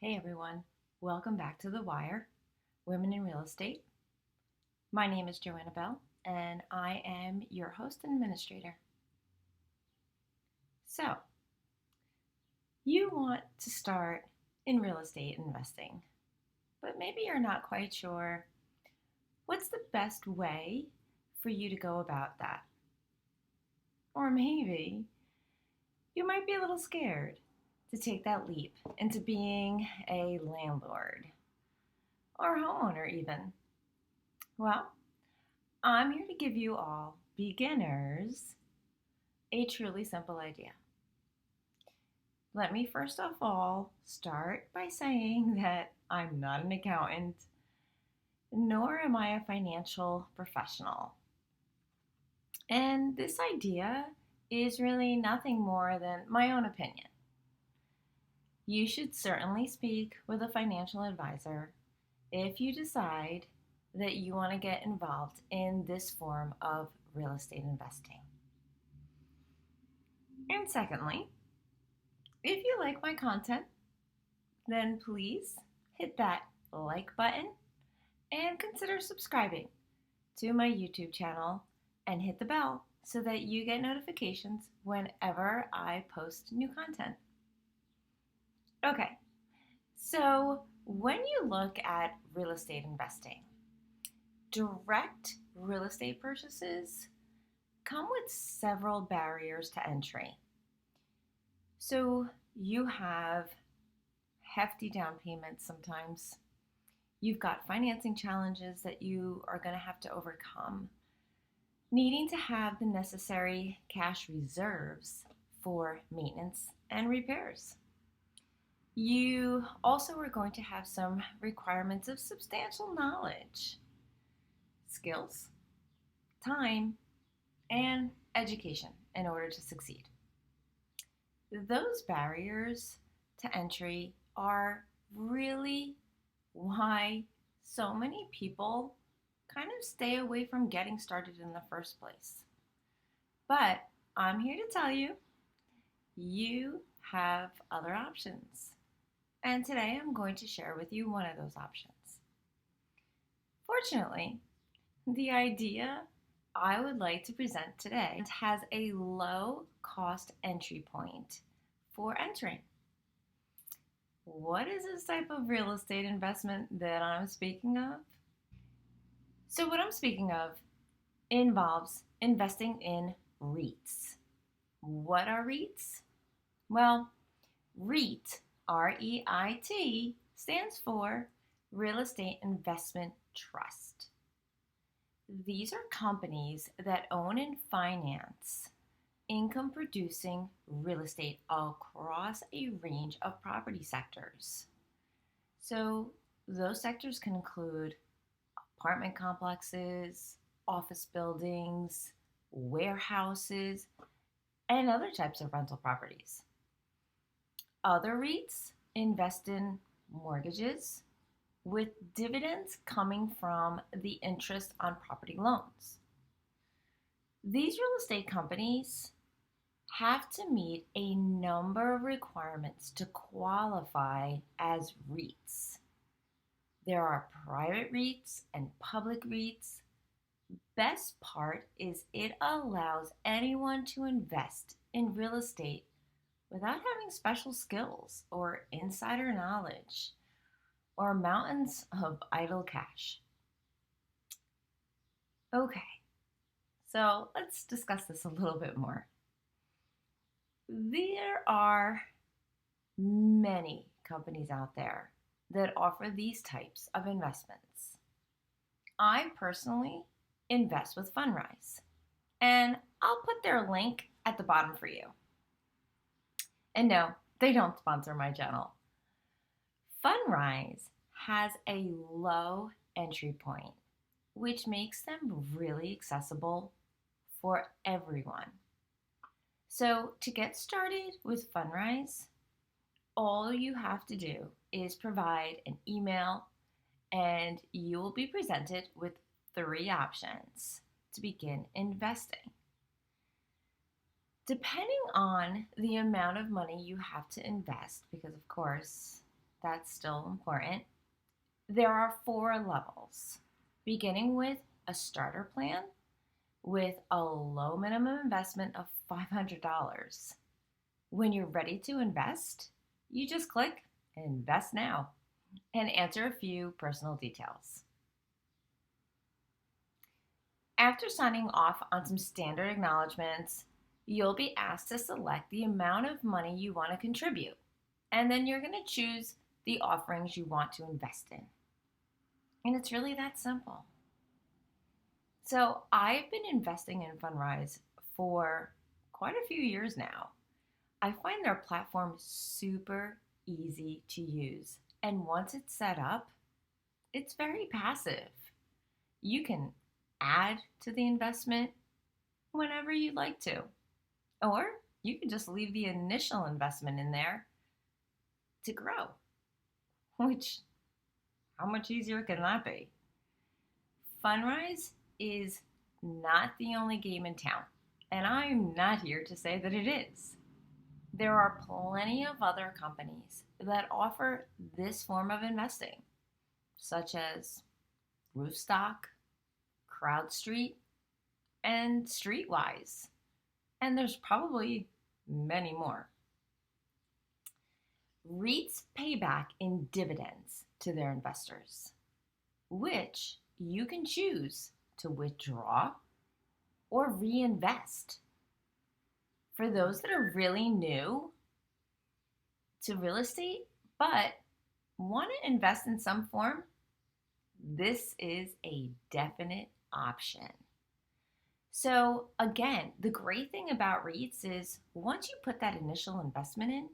Hey everyone, welcome back to The Wire, Women in Real Estate. My name is Joanna Bell, and I am your host and administrator. So, you want to start in real estate investing, but maybe you're not quite sure what's the best way for you to go about that. Or maybe you might be a little scared to take that leap into being a landlord or homeowner even. Well, I'm here to give you all beginners a truly simple idea. Let me first of all start by saying that I'm not an accountant, nor am I a financial professional. And this idea is really nothing more than my own opinion. You should certainly speak with a financial advisor if you decide that you want to get involved in this form of real estate investing. And secondly, if you like my content, then please hit that like button and consider subscribing to my YouTube channel and hit the bell so that you get notifications whenever I post new content. Okay, so when you look at real estate investing, direct real estate purchases come with several barriers to entry. So you have hefty down payments sometimes. You've got financing challenges that you are going to have to overcome. Needing to have the necessary cash reserves for maintenance and repairs. You also are going to have some requirements of substantial knowledge, skills, time, and education in order to succeed. Those barriers to entry are really why so many people kind of stay away from getting started in the first place. But I'm here to tell you, you have other options. And today I'm going to share with you one of those options. Fortunately, the idea I would like to present today has a low cost entry point for entering. What is this type of real estate investment that I'm speaking of? So what I'm speaking of involves investing in REITs. What are REITs? Well, REIT, REIT, stands for Real Estate Investment Trust. These are companies that own and finance income producing real estate across a range of property sectors. So those sectors can include apartment complexes, office buildings, warehouses, and other types of rental properties. Other REITs invest in mortgages with dividends coming from the interest on property loans. These real estate companies have to meet a number of requirements to qualify as REITs. There are private REITs and public REITs. Best part is it allows anyone to invest in real estate without having special skills or insider knowledge or mountains of idle cash. Okay, so let's discuss this a little bit more. There are many companies out there that offer these types of investments. I personally invest with Fundrise, and I'll put their link at the bottom for you. And no, they don't sponsor my channel. Fundrise has a low entry point, which makes them really accessible for everyone. So to get started with Fundrise, all you have to do is provide an email and you will be presented with 3 options to begin investing. Depending on the amount of money you have to invest, because of course that's still important. There are 4 levels, beginning with a starter plan with a low minimum investment of $500. When you're ready to invest, you just click Invest Now and answer a few personal details. After signing off on some standard acknowledgments, you'll be asked to select the amount of money you want to contribute, and then you're going to choose the offerings you want to invest in. And it's really that simple. So I've been investing in Fundrise for quite a few years now. I find their platform super easy to use. And once it's set up, it's very passive. You can add to the investment whenever you'd like to. Or you can just leave the initial investment in there to grow, which, how much easier can that be? Fundrise is not the only game in town, and I'm not here to say that it is. There are plenty of other companies that offer this form of investing, such as Roofstock, CrowdStreet, and Streetwise. And there's probably many more. REITs pay back in dividends to their investors, which you can choose to withdraw or reinvest. For those that are really new to real estate but want to invest in some form, this is a definite option. So again, the great thing about REITs is once you put that initial investment in,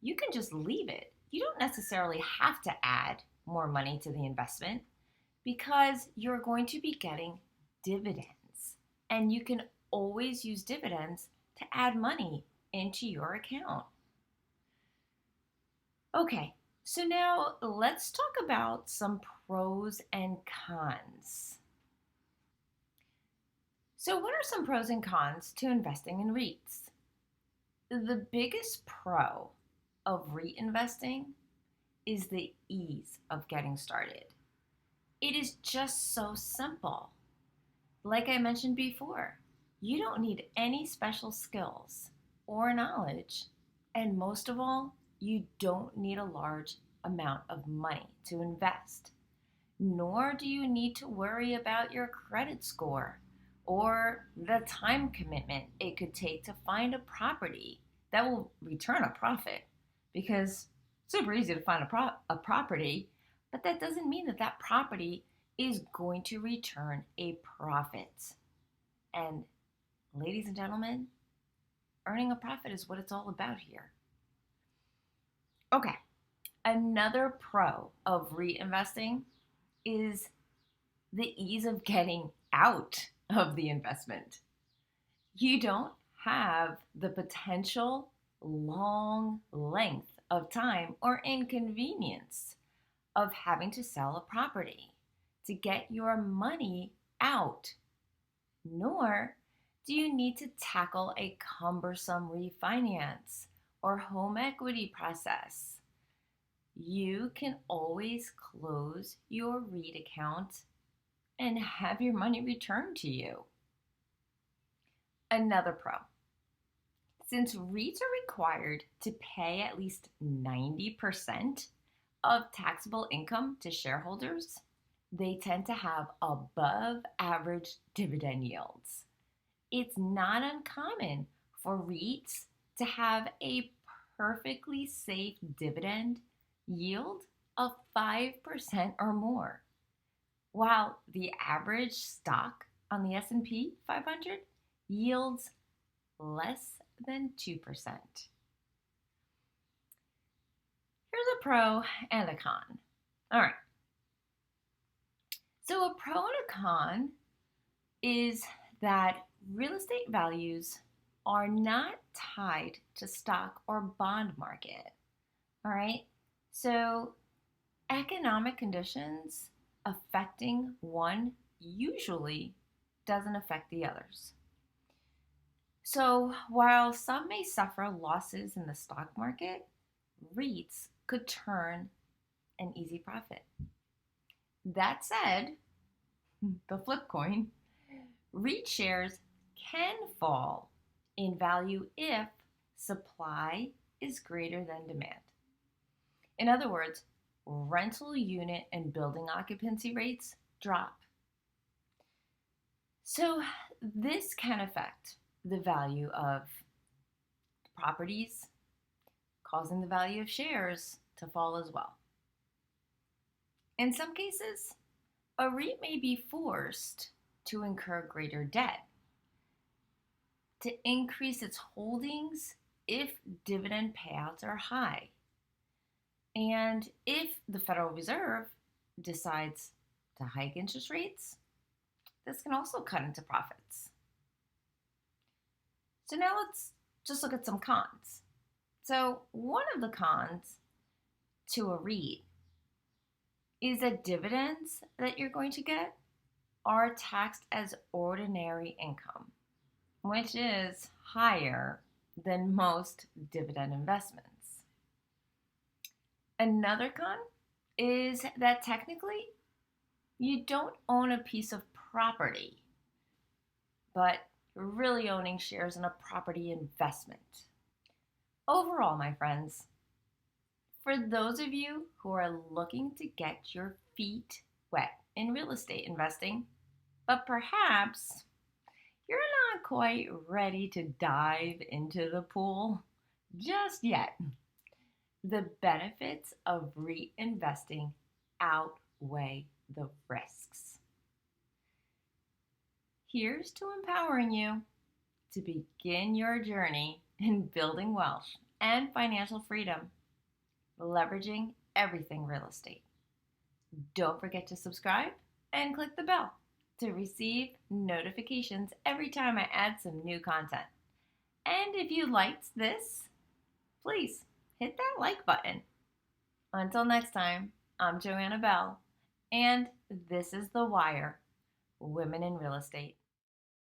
you can just leave it. You don't necessarily have to add more money to the investment because you're going to be getting dividends. And you can always use dividends to add money into your account. Okay, so now let's talk about some pros and cons. So what are some pros and cons to investing in REITs? The biggest pro of REIT investing is the ease of getting started. It is just so simple. Like I mentioned before, you don't need any special skills or knowledge, and most of all, you don't need a large amount of money to invest, nor do you need to worry about your credit score or the time commitment it could take to find a property that will return a profit, because it's super easy to find a property, but that doesn't mean that that property is going to return a profit. And ladies and gentlemen, earning a profit is what it's all about here. Okay, another pro of REIT investing is the ease of getting out of the investment. You don't have the potential long length of time or inconvenience of having to sell a property to get your money out, nor do you need to tackle a cumbersome refinance or home equity process. You can always close your REIT account and have your money returned to you. Another pro. Since REITs are required to pay at least 90% of taxable income to shareholders, they tend to have above average dividend yields. It's not uncommon for REITs to have a perfectly safe dividend yield of 5% or more, while the average stock on the S&P 500 yields less than 2%. Here's a pro and a con. All right. So a pro and a con is that real estate values are not tied to stock or bond market. All right. So economic conditions affecting one usually doesn't affect the others. So while some may suffer losses in the stock market, REITs could turn an easy profit. That said, the flip coin, REIT shares can fall in value if supply is greater than demand. In other words, rental unit and building occupancy rates drop. So this can affect the value of properties, causing the value of shares to fall as well. In some cases, a REIT may be forced to incur greater debt to increase its holdings if dividend payouts are high. And if the Federal Reserve decides to hike interest rates, this can also cut into profits. So now let's just look at some cons. So one of the cons to a REIT is that dividends that you're going to get are taxed as ordinary income, which is higher than most dividend investments. Another con is that technically you don't own a piece of property, but you're really owning shares in a property investment. Overall, my friends, for those of you who are looking to get your feet wet in real estate investing, but perhaps you're not quite ready to dive into the pool just yet, the benefits of REIT investing outweigh the risks. Here's to empowering you to begin your journey in building wealth and financial freedom, leveraging everything real estate. Don't forget to subscribe and click the bell to receive notifications every time I add some new content. And if you liked this, please hit that like button. Until next time, I'm Joanna Bell, and this is The Wire, Women in Real Estate.